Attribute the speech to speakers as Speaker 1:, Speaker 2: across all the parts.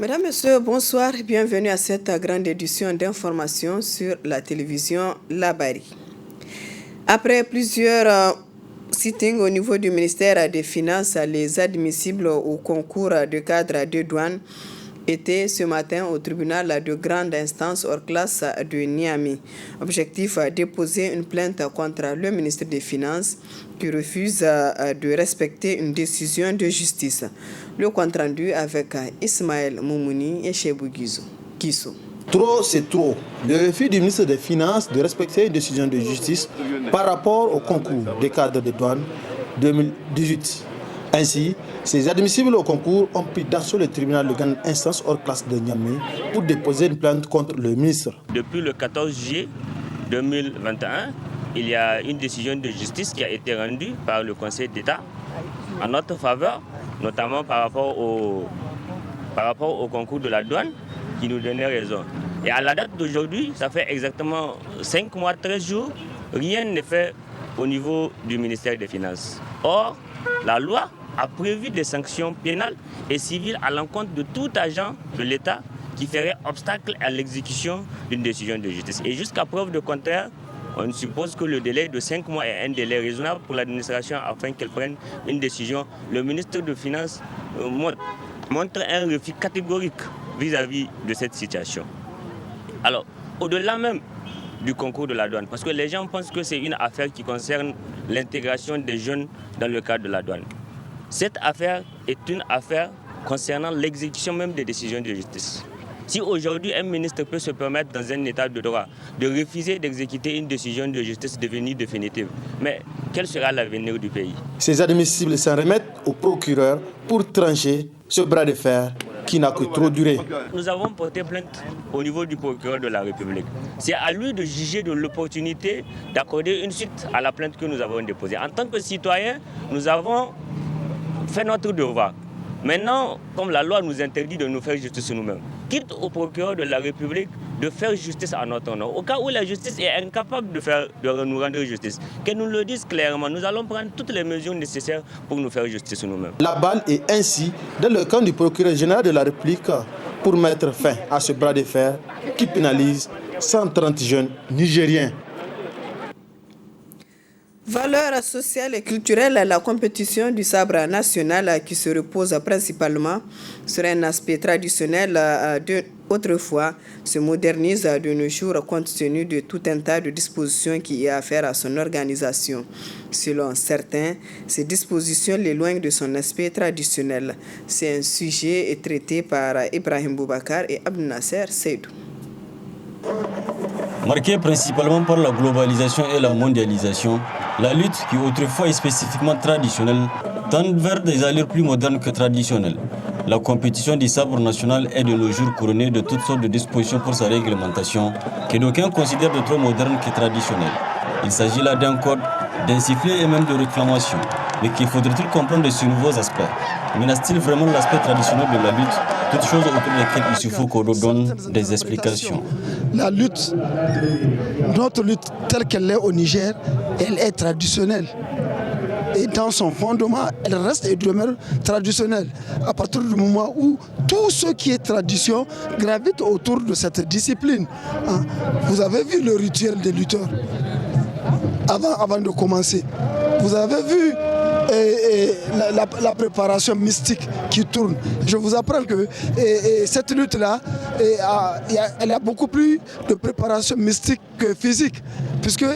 Speaker 1: Mesdames, Messieurs, bonsoir. Bienvenue à cette grande édition d'information sur la télévision Labari. Après plusieurs sittings au niveau du ministère des Finances, les admissibles au concours de cadre de douane étaient ce matin au tribunal de grande instance hors classe de Niamey. Objectif, déposer une plainte contre le ministre des Finances qui refuse de respecter une décision de justice. Le compte rendu avec Ismaël Moumouni et Chebou Guisso.
Speaker 2: Trop, c'est trop. Le refus du ministre des Finances de respecter une décision de justice par rapport au concours des cadres de douane 2018. Ainsi, ces admissibles au concours ont pris d'assaut le tribunal de grande instance hors classe de Niamey pour déposer une plainte contre le ministre.
Speaker 3: Depuis le 14 juillet 2021, il y a une décision de justice qui a été rendue par le Conseil d'État en notre faveur, notamment par rapport au concours de la douane, qui nous donnait raison. Et à la date d'aujourd'hui, ça fait exactement 5 mois, 13 jours, rien n'est fait au niveau du ministère des Finances. Or, la loi a prévu des sanctions pénales et civiles à l'encontre de tout agent de l'État qui ferait obstacle à l'exécution d'une décision de justice. Et jusqu'à preuve de contraire, on suppose que le délai de 5 mois est un délai raisonnable pour l'administration afin qu'elle prenne une décision. Le ministre des Finances montre un refus catégorique vis-à-vis de cette situation. Alors, au-delà même du concours de la douane, parce que les gens pensent que c'est une affaire qui concerne l'intégration des jeunes dans le cadre de la douane. Cette affaire est une affaire concernant l'exécution même des décisions de justice. Si aujourd'hui un ministre peut se permettre dans un état de droit de refuser d'exécuter une décision de justice devenue définitive, mais quel sera l'avenir du pays?
Speaker 2: Ces admissibles s'en remettent au procureur pour trancher ce bras de fer qui n'a que trop duré.
Speaker 3: Nous avons porté plainte au niveau du procureur de la République. C'est à lui de juger de l'opportunité d'accorder une suite à la plainte que nous avons déposée. En tant que citoyens, nous avons fait notre devoir. Maintenant, comme la loi nous interdit de nous faire justice nous-mêmes, quitte au procureur de la République de faire justice à notre nom. Au cas où la justice est incapable de nous rendre justice, qu'elle nous le dise clairement. Nous allons prendre toutes les mesures nécessaires pour nous faire justice nous-mêmes.
Speaker 2: La balle est ainsi dans le camp du procureur général de la République pour mettre fin à ce bras de fer qui pénalise 130 jeunes Nigériens.
Speaker 1: Valeurs sociales et culturelles, la compétition du sabre national qui se repose principalement sur un aspect traditionnel d'autrefois se modernise de nos jours compte tenu de tout un tas de dispositions qui y a affaire à son organisation. Selon certains, ces dispositions l'éloignent de son aspect traditionnel. C'est un sujet traité par Ibrahim Boubacar et Abdel Nasser Seydou.
Speaker 4: Marquée principalement par la globalisation et la mondialisation, la lutte, qui autrefois est spécifiquement traditionnelle, tend vers des allures plus modernes que traditionnelles. La compétition du sabre national est de nos jours couronnée de toutes sortes de dispositions pour sa réglementation, que d'aucuns considèrent de trop modernes que traditionnelles. Il s'agit là d'un code, d'un sifflet et même de réclamation. Mais qu'il faudrait-il comprendre de ces nouveaux aspects? Menace-t-il vraiment l'aspect traditionnel de la lutte? Toutes choses autour desquelles il suffit qu'on donne des explications.
Speaker 5: La lutte, notre lutte telle qu'elle est au Niger, elle est traditionnelle. Et dans son fondement, elle reste et demeure traditionnelle. À partir du moment où tout ce qui est tradition gravite autour de cette discipline. Vous avez vu le rituel des lutteurs avant de commencer. Vous avez vu la préparation mystique qui tourne. Je vous apprends que cette lutte-là, elle a beaucoup plus de préparation mystique que physique. Puisque,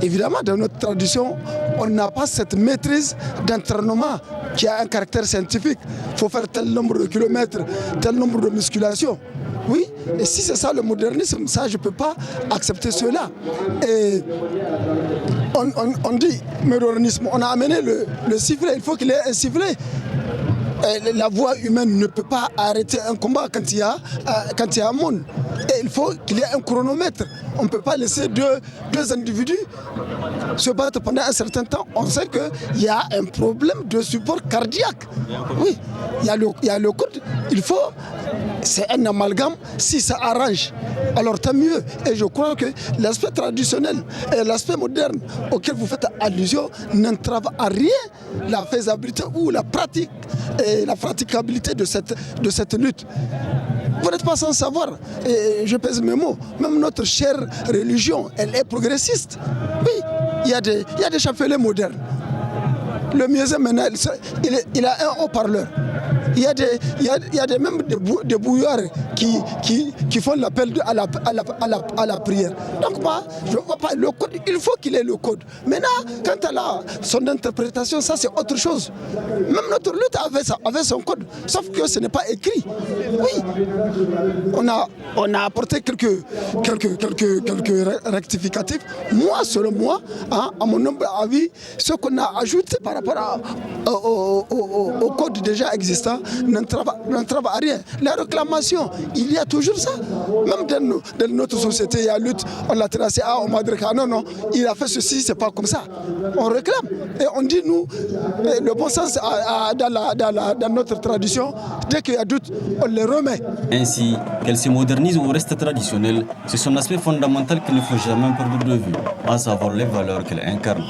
Speaker 5: évidemment, dans notre tradition, on n'a pas cette maîtrise d'entraînement qui a un caractère scientifique. Il faut faire tel nombre de kilomètres, tel nombre de musculations. Oui, et si c'est ça le modernisme, ça je ne peux pas accepter cela. Et on dit modernisme, on a amené le sifflet, il faut qu'il y ait un sifflet. Et la voix humaine ne peut pas arrêter un combat quand il y a un monde. Et il faut qu'il y ait un chronomètre. On ne peut pas laisser deux individus se battre pendant un certain temps. On sait qu'il y a un problème de support cardiaque. Oui, il y a le code. Il faut c'est un amalgame. Si ça arrange, alors tant mieux. Et je crois que l'aspect traditionnel et l'aspect moderne auquel vous faites allusion n'entrave à rien la faisabilité ou la pratique et la praticabilité de cette lutte. Vous n'êtes pas sans savoir, et je pèse mes mots, même notre chère religion, elle est progressiste. Oui, il y a des chapelets modernes. Le muezzin maintenant, il a un haut-parleur. Il y a même des bouillards qui font l'appel à la prière. Donc moi, je ne vois pas le code, il faut qu'il ait le code. Maintenant, quant à son interprétation, ça c'est autre chose. Même notre lutte avait son code, sauf que ce n'est pas écrit. Oui, on a apporté quelques rectificatifs. Moi, selon moi, à mon humble avis, ce qu'on a ajouté par rapport au code déjà existant n'entrave à rien. La réclamation, il y a toujours ça. Même dans notre société, il y a lutte, on l'a tracé, on m'a dit non, il a fait ceci, c'est pas comme ça. On réclame et on dit nous, le bon sens dans notre tradition, dès qu'il y a doute, on les remet.
Speaker 4: Ainsi qu'elle se modernise ou reste traditionnelle, c'est son aspect fondamental qu'il ne faut jamais perdre de vue, à savoir les valeurs qu'elle incarne.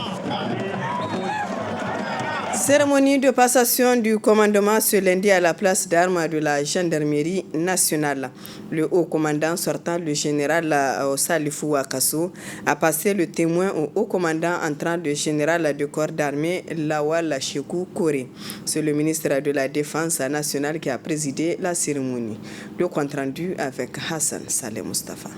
Speaker 1: Cérémonie de passation du commandement ce lundi à la place d'armes de la gendarmerie nationale. Le haut commandant sortant, le général Salifou Akasso, a passé le témoin au haut commandant entrant, le général de corps d'armée Lawal Shekou Kore. C'est le ministre de la Défense nationale qui a présidé la cérémonie. Le compte rendu avec Hassan Saleh Mustafa.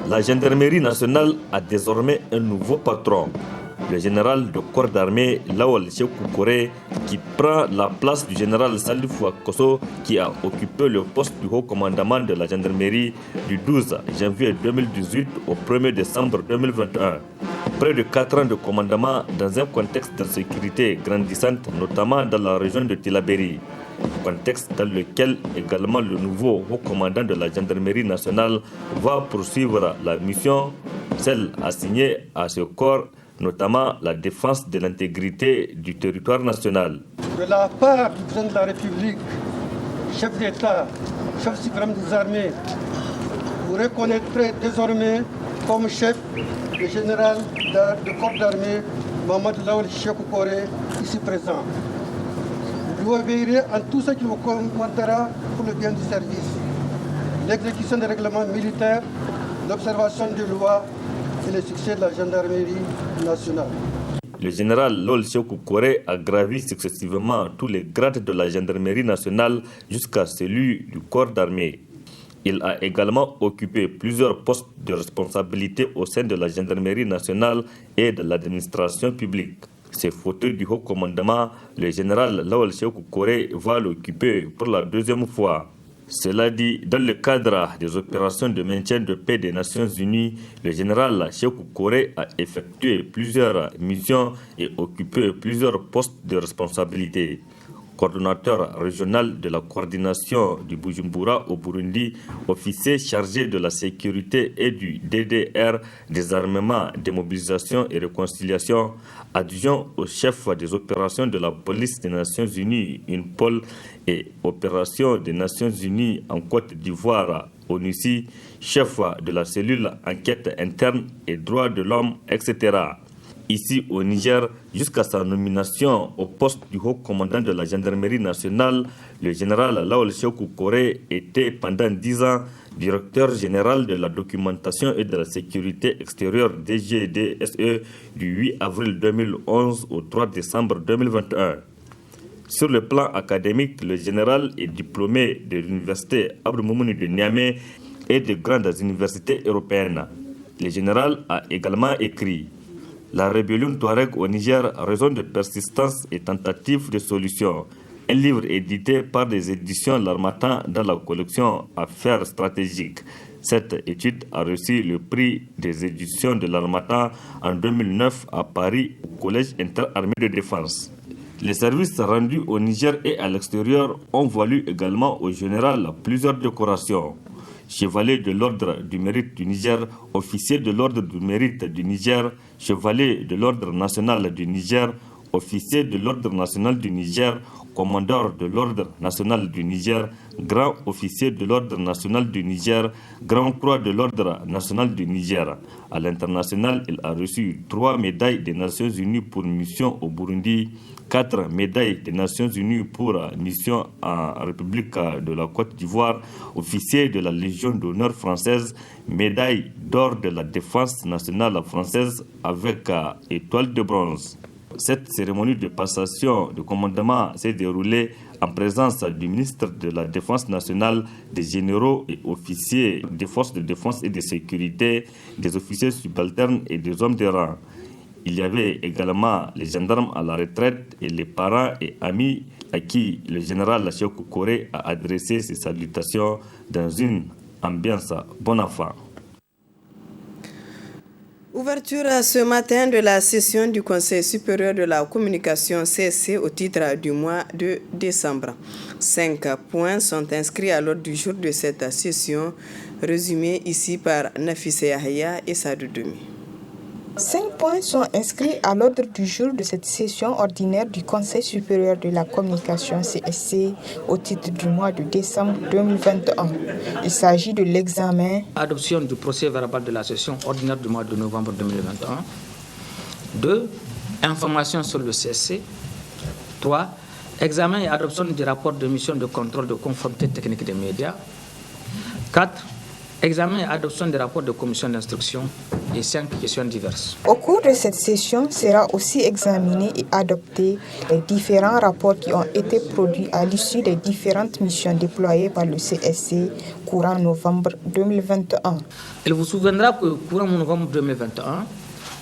Speaker 6: La gendarmerie nationale a désormais un nouveau patron, le général de corps d'armée Lawal Shekou Kore, qui prend la place du général Salifou Akasso, qui a occupé le poste du haut commandement de la gendarmerie du 12 janvier 2018 au 1er décembre 2021. Près de 4 ans de commandement dans un contexte d'insécurité grandissante, notamment dans la région de Tillabéri. Contexte dans lequel également le nouveau haut commandant de la gendarmerie nationale va poursuivre la mission, celle assignée à ce corps, notamment la défense de l'intégrité du territoire national.
Speaker 7: De la part du président de la République, chef d'État, chef suprême des armées, vous reconnaîtrez désormais comme chef le général de corps d'armée Mohamed Lawal Shekou Kore, ici présent. Vous obéirez en tout ce qui vous commandera pour le bien du service. L'exécution des règlements militaires, l'observation des lois et le succès de la gendarmerie nationale.
Speaker 6: Le général Lawal Shekou Kore a gravi successivement tous les grades de la gendarmerie nationale jusqu'à celui du corps d'armée. Il a également occupé plusieurs postes de responsabilité au sein de la gendarmerie nationale et de l'administration publique. Ces fauteuils du haut commandement, le général Lawal Shekou Kore va l'occuper pour la deuxième fois. Cela dit, dans le cadre des opérations de maintien de paix des Nations Unies, le général Shekou Kore a effectué plusieurs missions et occupé plusieurs postes de responsabilité. Coordonnateur régional de la coordination du Bujumbura au Burundi, officier chargé de la sécurité et du DDR, désarmement, démobilisation et réconciliation, adjoint au chef des opérations de la police des Nations Unies, UNPOL, et opérations des Nations Unies en Côte d'Ivoire, ONUCI, chef de la cellule enquête interne et droits de l'homme, etc. Ici au Niger, jusqu'à sa nomination au poste du haut commandant de la gendarmerie nationale, le général Lawal Shekou Kore était pendant 10 ans directeur général de la documentation et de la sécurité extérieure DGDSE du 8 avril 2011 au 3 décembre 2021. Sur le plan académique, le général est diplômé de l'université Abdou Moumouni de Niamey et de grandes universités européennes. Le général a également écrit La rébellion Touareg au Niger, raison de persistance et tentative de solution. Un livre édité par des éditions L'Harmattan dans la collection Affaires stratégiques. Cette étude a reçu le prix des éditions de L'Harmattan en 2009 à Paris au Collège interarmé de défense. Les services rendus au Niger et à l'extérieur ont valu également au général plusieurs décorations. Chevalier de l'Ordre du Mérite du Niger, officier de l'Ordre du Mérite du Niger, chevalier de l'Ordre national du Niger, officier de l'Ordre national du Niger, commandeur de l'Ordre national du Niger, grand officier de l'Ordre national du Niger, grand croix de l'Ordre national du Niger. À l'international, il a reçu 3 médailles des Nations Unies pour mission au Burundi, 4 médailles des Nations Unies pour mission en République de la Côte d'Ivoire, officier de la Légion d'honneur française, médaille d'or de la défense nationale française avec étoile de bronze. Cette cérémonie de passation de commandement s'est déroulée en présence du ministre de la Défense nationale, des généraux et officiers des forces de défense et de sécurité, des officiers subalternes et des hommes de rang. Il y avait également les gendarmes à la retraite et les parents et amis à qui le général Sékou Touré a adressé ses salutations dans une ambiance bon enfant.
Speaker 1: Ouverture ce matin de la session du Conseil supérieur de la communication CSC au titre du mois de décembre. 5 points sont inscrits à l'ordre du jour de cette session, résumés ici par Nafissa Yahya et Sadou Doumi.
Speaker 8: 5 points sont inscrits à l'ordre du jour de cette session ordinaire du Conseil supérieur de la communication CSC au titre du mois de décembre 2021. Il s'agit de l'examen,
Speaker 9: adoption du procès verbal de la session ordinaire du mois de novembre 2021. 2. Information sur le CSC. 3. Examen et adoption du rapport de mission de contrôle de conformité technique des médias. 4. Examen et adoption des rapports de commission d'instruction et 5 questions diverses.
Speaker 8: Au cours de cette session sera aussi examiné et adopté les différents rapports qui ont été produits à l'issue des différentes missions déployées par le CSC courant novembre 2021.
Speaker 9: Il vous souviendra que courant novembre 2021,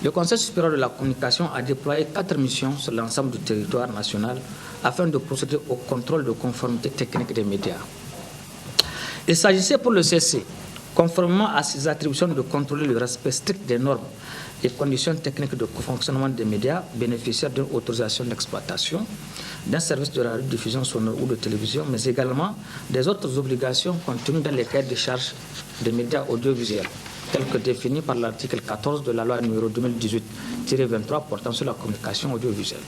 Speaker 9: le Conseil supérieur de la communication a déployé 4 missions sur l'ensemble du territoire national afin de procéder au contrôle de conformité technique des médias. Il s'agissait pour le CSC, conformément à ses attributions, de contrôler le respect strict des normes et conditions techniques de fonctionnement des médias bénéficiaires d'une autorisation d'exploitation, d'un service de radiodiffusion sonore ou de télévision, mais également des autres obligations contenues dans les cahiers de charges des médias audiovisuels, tels que définis par l'article 14 de la loi numéro 2018-23 portant sur la communication audiovisuelle.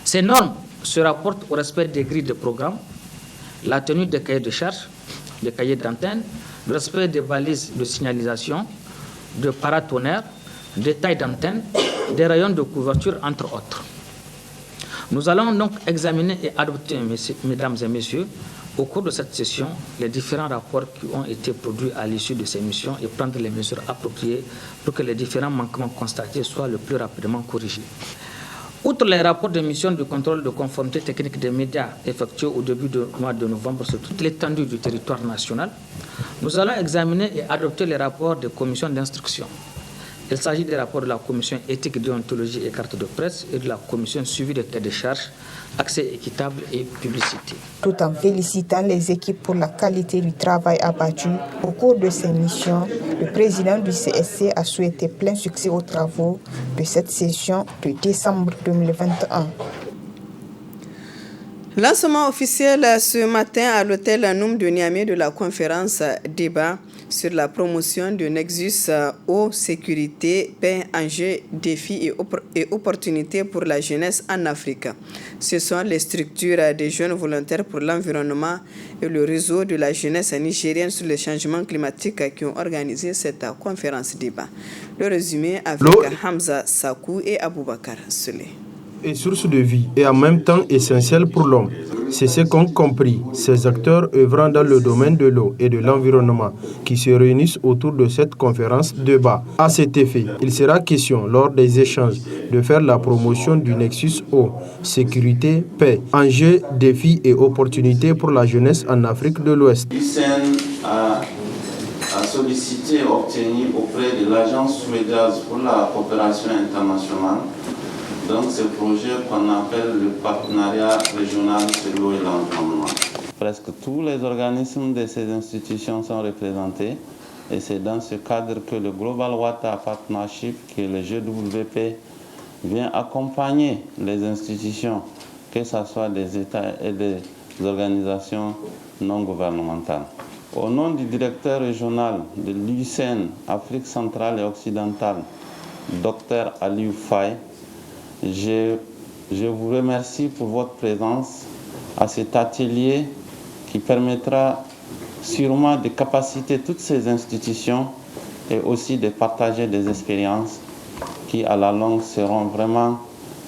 Speaker 9: Ces normes se rapportent au respect des grilles de programme, la tenue des cahiers de charges, des cahiers d'antenne, le respect des balises de signalisation, de paratonnerres, des tailles d'antenne, des rayons de couverture, entre autres. Nous allons donc examiner et adopter, mesdames et messieurs, au cours de cette session, les différents rapports qui ont été produits à l'issue de ces missions et prendre les mesures appropriées pour que les différents manquements constatés soient le plus rapidement corrigés. Outre les rapports de mission de contrôle de conformité technique des médias effectués au début du mois de novembre sur toute l'étendue du territoire national, nous allons examiner et adopter les rapports des commissions d'instruction. Il s'agit des rapports de la commission éthique, déontologie et carte de presse et de la commission suivi des cahiers de charges, accès équitable et publicité.
Speaker 8: Tout en félicitant les équipes pour la qualité du travail abattu au cours de ces missions, le président du CSC a souhaité plein succès aux travaux de cette session de décembre 2021.
Speaker 1: Lancement officiel ce matin à l'hôtel Noum de Niamey de la conférence débat sur la promotion de Nexus eau, sécurité, paix, enjeux, défis et opportunités pour la jeunesse en Afrique. Ce sont les structures des jeunes volontaires pour l'environnement et le réseau de la jeunesse nigérienne sur le changement climatique qui ont organisé cette conférence débat. Le résumé avec Hamza Sakou et Aboubakar Souley.
Speaker 10: Est source de vie et en même temps essentielle pour l'homme. C'est ce qu'ont compris ces acteurs œuvrant dans le domaine de l'eau et de l'environnement qui se réunissent autour de cette conférence débat. À cet effet, il sera question lors des échanges de faire la promotion du Nexus eau, sécurité, paix, enjeux, défis et opportunités pour la jeunesse en Afrique de l'Ouest.
Speaker 11: L'UCN a sollicité et obtenu auprès de l'Agence suédoise pour la coopération internationale donc ce projet qu'on appelle le partenariat régional sur l'eau et l'environnement. Presque tous les organismes de ces institutions sont représentés et c'est dans ce cadre que le Global Water Partnership, qui est le GWP, vient accompagner les institutions, que ce soit des États et des organisations non gouvernementales. Au nom du directeur régional de l'UCN Afrique centrale et occidentale, Dr Aliou Faye, Je vous remercie pour votre présence à cet atelier qui permettra sûrement de capaciter toutes ces institutions et aussi de partager des expériences qui à la longue seront vraiment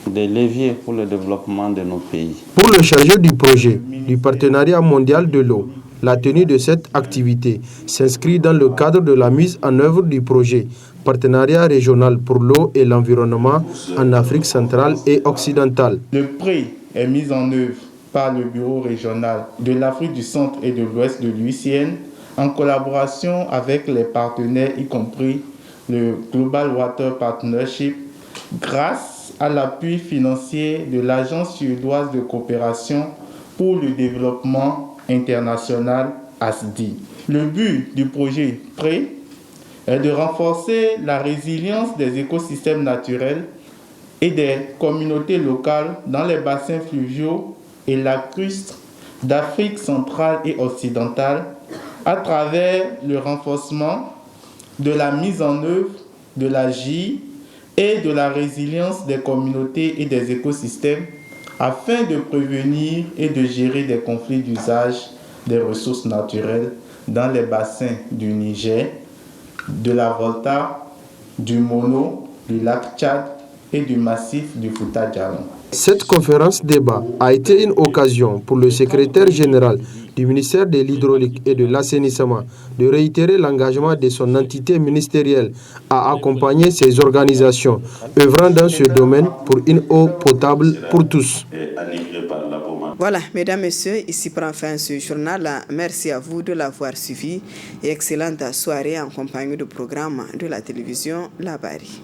Speaker 11: des leviers pour le développement de nos pays.
Speaker 10: Pour le chargé du projet du Partenariat mondial de l'eau, la tenue de cette activité s'inscrit dans le cadre de la mise en œuvre du projet Partenariat régional pour l'eau et l'environnement en Afrique centrale et occidentale.
Speaker 12: Le prix est mis en œuvre par le Bureau régional de l'Afrique du Centre et de l'Ouest de l'UICN en collaboration avec les partenaires, y compris le Global Water Partnership, grâce à l'appui financier de l'Agence suédoise de coopération pour le développement international ASDI. Le but du projet PRE est de renforcer la résilience des écosystèmes naturels et des communautés locales dans les bassins fluviaux et lacustres d'Afrique centrale et occidentale à travers le renforcement de la mise en œuvre de l'AGI et de la résilience des communautés et des écosystèmes afin de prévenir et de gérer des conflits d'usage des ressources naturelles dans les bassins du Niger, de la Volta, du Mono, du lac Tchad et du massif du Fouta-Djallon.
Speaker 10: Cette conférence débat a été une occasion pour le secrétaire général du ministère de l'Hydraulique et de l'Assainissement de réitérer l'engagement de son entité ministérielle à accompagner ces organisations œuvrant dans ce domaine pour une eau potable pour tous.
Speaker 1: Voilà, mesdames, messieurs, ici prend fin ce journal. Merci à vous de l'avoir suivi et excellente soirée en compagnie du programme de la télévision La Bari.